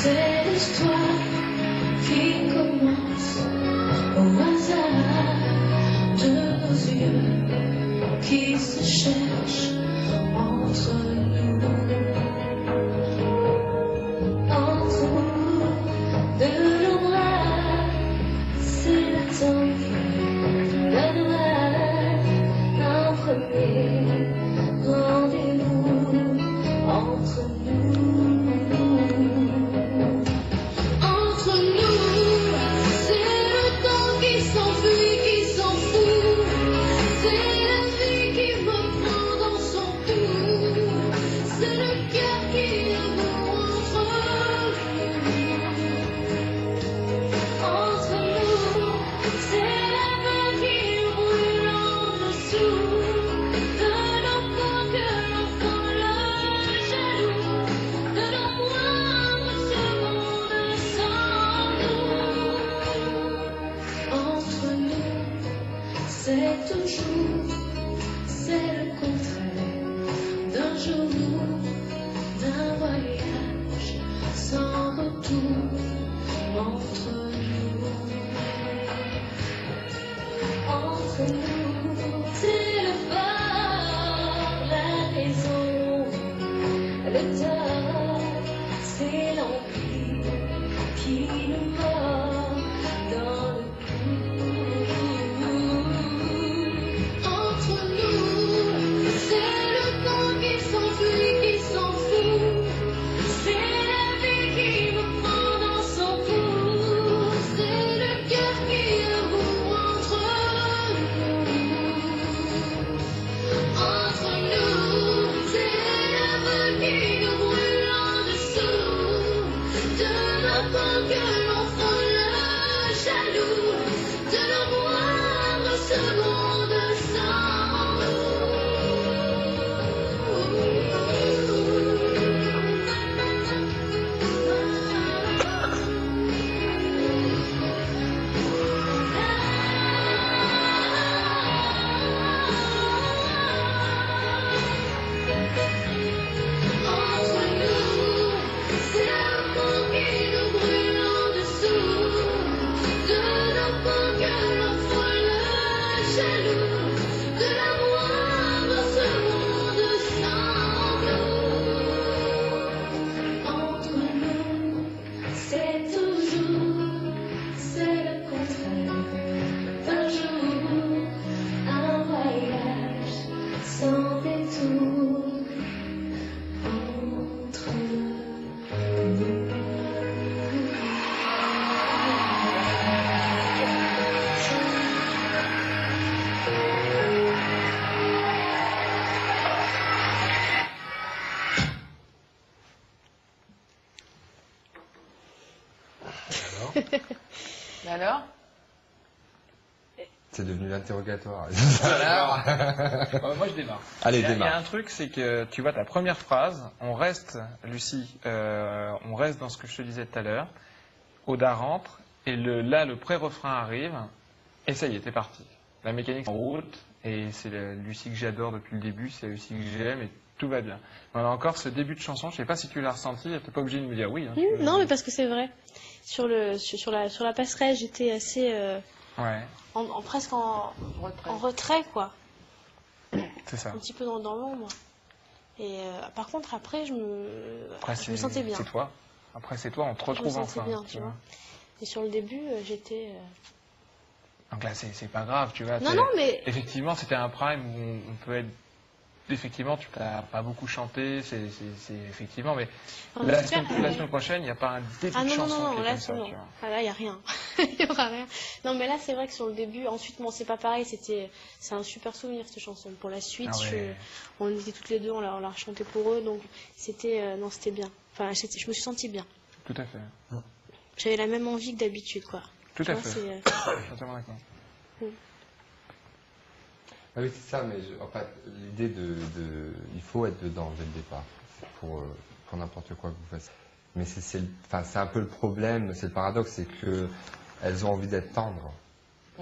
C'est l'histoire qui commence au hasard de nos yeux qui se cherchent entre nous, de nos bras. C'est le temps qui donnera un premier rendez-vous entre nous. C'est toujours, c'est le contraire d'un jour, d'un voyage sans retour entre nous. Entre nous, c'est le phare, la raison, le tort, c'est l'envie qui nous mord dans le Alors? C'est devenu l'interrogatoire. Moi je démarre. Allez, Il y démarre. a un truc, c'est que tu vois ta première phrase, on reste, Lucie, on reste dans ce que je te disais tout à l'heure, Oda rentre, et là le pré-refrain arrive, et ça y est, t'es parti. La mécanique en route, et c'est la Lucie que j'adore depuis le début, c'est la Lucie que j'aime, et tout va bien. On a encore ce début de chanson, je sais pas si tu l'as ressenti, t'es pas obligé de me dire oui. Hein, Non, mais parce que c'est vrai. Sur la passerelle, j'étais assez ouais. presque en retrait, quoi. C'est ça. Un petit peu dans l'ombre. Et par contre, après, je me sentais bien. C'est toi. Après, c'est toi, on te retrouve enfin. Je me sentais bien, tu vois. Et sur le début, j'étais... Donc là, c'est pas grave, tu vois. Non, mais... Effectivement, c'était un prime où on peut être... Effectivement, tu n'as pas beaucoup chanté, c'est effectivement, mais la semaine prochaine, il n'y a pas un début de chanson non, qui est là, comme ça, non. tu vois. Ah, là, il n'y a rien. Il n'y aura rien. Non, mais là, c'est vrai que sur le début, ensuite, bon, c'est pas pareil, c'est un super souvenir, cette chanson. Pour la suite, on était toutes les deux, on l'a chanté pour eux, donc c'était c'était bien. Enfin, je me suis sentie bien. Tout à fait. J'avais la même envie que d'habitude, quoi. Tout à fait. Je suis totalement d'accord. Ah oui, c'est ça, mais en fait, l'idée il faut être dedans dès le départ pour n'importe quoi que vous fassiez. Mais c'est un peu le problème, c'est le paradoxe, c'est qu'elles ont envie d'être tendres.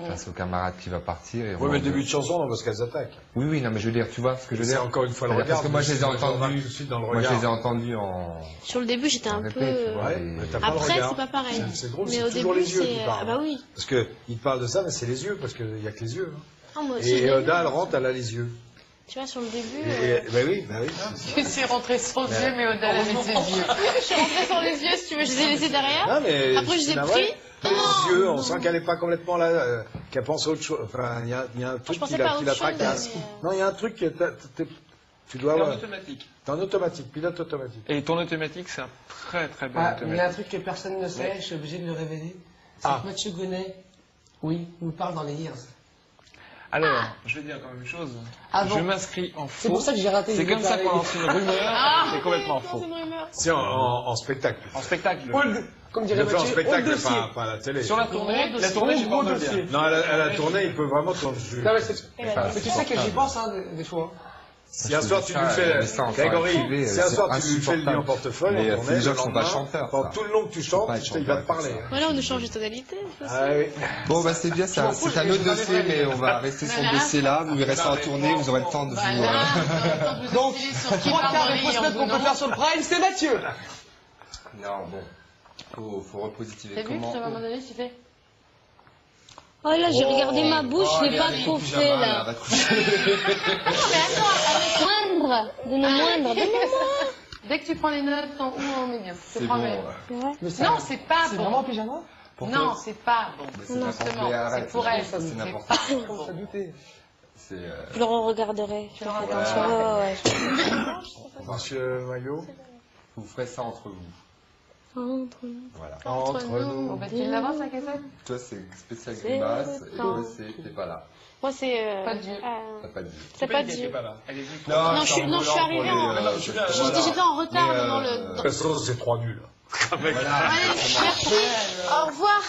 face au camarade qui va partir. Et Oui, mais le début de chanson, non, parce qu'elles attaquent. Oui, oui, non, mais je veux dire, tu vois ce que je veux C'est dire. encore une fois le C'est-à-dire regard. parce que moi, je les ai entendus entendus. dans le Moi, je regard. les ai entendus en. Sur le début, j'étais un répète, peu. tu vois. Ouais, mais t'as pas le Après, regard. c'est pas pareil. C'est drôle, Mais c'est au toujours début, les yeux qui c'est. parlent. Ah bah oui. Parce qu'il te parle de ça, mais c'est les yeux, parce qu'il n'y a que les yeux. hein. Ah, moi aussi. Et j'ai- Oda, elle rentre, elle a les yeux. Tu vois, sur le début. Ben oui, ben oui. Tu sais rentrer sans yeux, mais au-delà avec ses yeux. Je suis rentrée sans les yeux, si tu veux, je les ai laissés derrière. Non, mais Après, je les ai c'est pris. vrai. Les yeux, on sent qu'elle n'est pas complètement là, qu'elle pense à autre chose. Enfin, il y a un truc pensais qui pas à la autre chose, tracasse. mais, Non, il y a un truc que tu dois C'est en avoir. automatique. T'es en automatique, pilote automatique. Et ton automatique, c'est un très très bon Ah, il y a un automatique. truc que personne ne sait, je suis obligé de le révéler. C'est Ah. que Mathieu Gonnet, oui, nous parle dans les Years. Alors, je vais dire quand même une chose. Ah bon Je m'inscris en C'est faux. pour ça que j'ai raté. C'est j'ai comme ça parlé. qu'on lance une rumeur. C'est complètement C'est faux. une rumeur. C'est en spectacle. En spectacle. Hold, comme Je dirait le fais en Mathieu, hold spectacle, dossier. pas à la télé. Sur la tournée, la tournée, j'ai pas Gros envie de le dossier. dire. Non, elle a tourné, il peut vraiment te Non, mais, mais tu sais que j'y pense, hein, des fois. Si un soir tu lui mais fais, ça, en Grégory, privé, si un c'est soir tu lui fais le insupportable. lit en portefeuille, Mais en c'est tournée, des gens le qui sont pas lendemain, chanteurs, pendant ça. tout le long que tu chantes, pas être il va te chanteur, parler. ça. Voilà, on nous change de tonalité. Ah oui. Bon, bah, c'est bien, c'est un autre dossier, mais on va rester sur ce dossier-là. Vous restez en tournée, vous aurez le temps de vous. Donc, trois quarts des fausses notes qu'on peut faire sur le Prime, c'est Mathieu. Non, bon. Faut repositiver. T'as vu Comment que à un moment donné, tu fais Oh là, j'ai regardé ma bouche, je l'ai pas trop fait là. Va te coucher. Moindre, de nos moindres, de nos Dès que tu prends les notes, en haut, on met bien. Je C'est te bon. promets. moindres. Mais ça, Non, c'est pas c'est bon. vraiment en pyjama Non, c'est pas bon. C'est n'importe Justement, quoi. Arrête. c'est pour elle. C'est C'est n'importe pas quoi. bon. Ça doutait. C'est. Je le regarderai. Tu le regardes. Ouais. Monsieur Maillot, Vous ferez ça entre vous. Entre nous. Voilà. entre Bon, nous. bah, tu l'avance, la cassette Toi, c'est spécial C'est grimace, le et temps. toi, c'est t'es pas là. Moi, c'est. Pas de Dieu. T'as pas dit. C'est pas Dieu. Elle est venue. Non, je suis arrivée en. J'étais en retard dans le. De toute façon, c'est trois nuls. Allez, merci. Au revoir.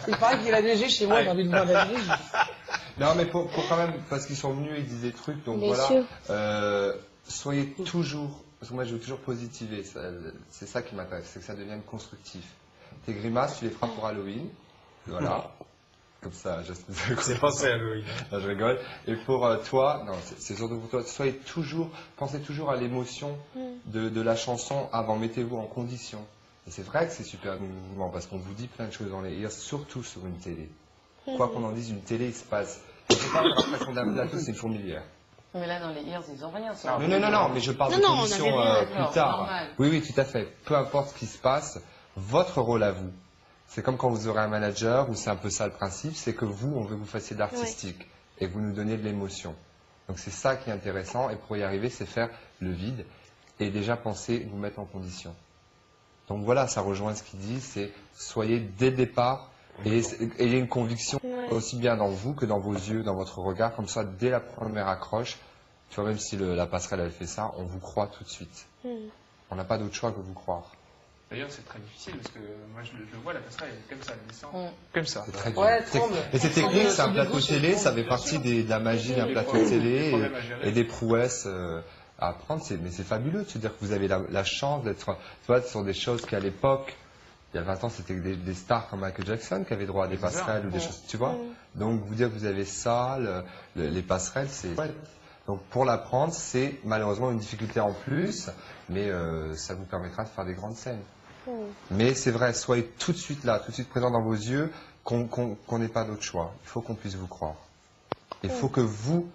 Il paraît qu'il a neigé chez moi, j'ai envie de voir la neige. Non, mais pour quand même, parce qu'ils sont venus et ils disent des trucs, donc Messieurs. voilà. Soyez toujours, parce que moi je veux toujours positiver, c'est ça qui m'intéresse, c'est que ça devienne constructif. Tes grimaces, tu les feras pour Halloween, voilà. Comme ça, C'est passé à Halloween. Non, je rigole. Et pour toi, non, c'est surtout pour toi, pensez toujours à l'émotion de la chanson avant, mettez-vous en condition. Et c'est vrai que c'est super mouvement, parce qu'on vous dit plein de choses dans les ears, surtout sur une télé. Quoi qu'on en dise, une télé, il se passe. C'est pas l'impression d'un plateau, c'est une fourmilière. Mais là, dans les ears, ils ont rien. ça. Non, mais je parle Non, de non, on conditions avait rien, plus d'accord, tard. normal. Oui, tout à fait. Peu importe ce qui se passe, votre rôle à vous, c'est comme quand vous aurez un manager, où c'est un peu ça le principe, c'est que vous, on veut que vous fassiez de l'artistique et que vous nous donniez de l'émotion. Donc c'est ça qui est intéressant, et pour y arriver, c'est faire le vide et déjà penser vous mettre en condition. Donc voilà, ça rejoint ce qu'il dit, c'est soyez dès le départ et ayez une conviction aussi bien dans vous que dans vos yeux, dans votre regard, comme ça, dès la première accroche, tu vois, même si la passerelle elle fait ça, on vous croit tout de suite. On n'a pas d'autre choix que vous croire. D'ailleurs, c'est très difficile parce que moi, je le vois, la passerelle, elle est comme ça, elle descend. Comme ça. C'est très dur. Ouais, tremble. Et c'est technique, c'est un plateau télé, ça fait partie de la magie d'un plateau télé et des prouesses à apprendre. Mais c'est fabuleux de se dire que vous avez la chance d'être, tu vois, sur des choses qu'à l'époque, il y a 20 ans, c'était des stars comme Michael Jackson qui avaient droit à des passerelles ou des choses, tu vois. Donc, vous dire que vous avez ça, les passerelles, c'est... Donc, pour l'apprendre, c'est malheureusement une difficulté en plus, mais ça vous permettra de faire des grandes scènes. Mais c'est vrai, soyez tout de suite là, tout de suite présent dans vos yeux, qu'on n'ait pas d'autre choix. Il faut qu'on puisse vous croire. Il faut que vous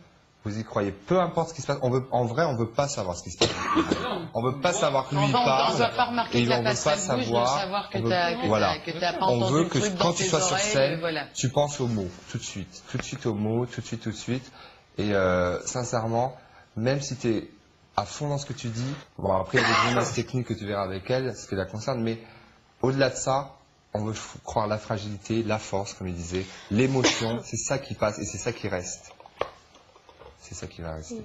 y croyez. Peu importe ce qui se passe. En vrai, on ne veut pas savoir ce qui se passe. On ne veut pas savoir que lui il On parle. ne doit pas remarquer Et que la on veut pas passerelle bouge, de savoir. savoir que on veut- t'as voilà. pas On entendu veut le que truc quand dans tu tes sois sur oreilles, scène, voilà. tu penses aux mots, tout de suite aux mots, tout de suite. Et sincèrement, même si tu es à fond dans ce que tu dis, bon après il y a des grimaces techniques que tu verras avec elle, ce qui la concerne, mais au-delà de ça, on veut croire la fragilité, la force, comme il disait, l'émotion, c'est ça qui passe et c'est ça qui reste. C'est ça qui va rester.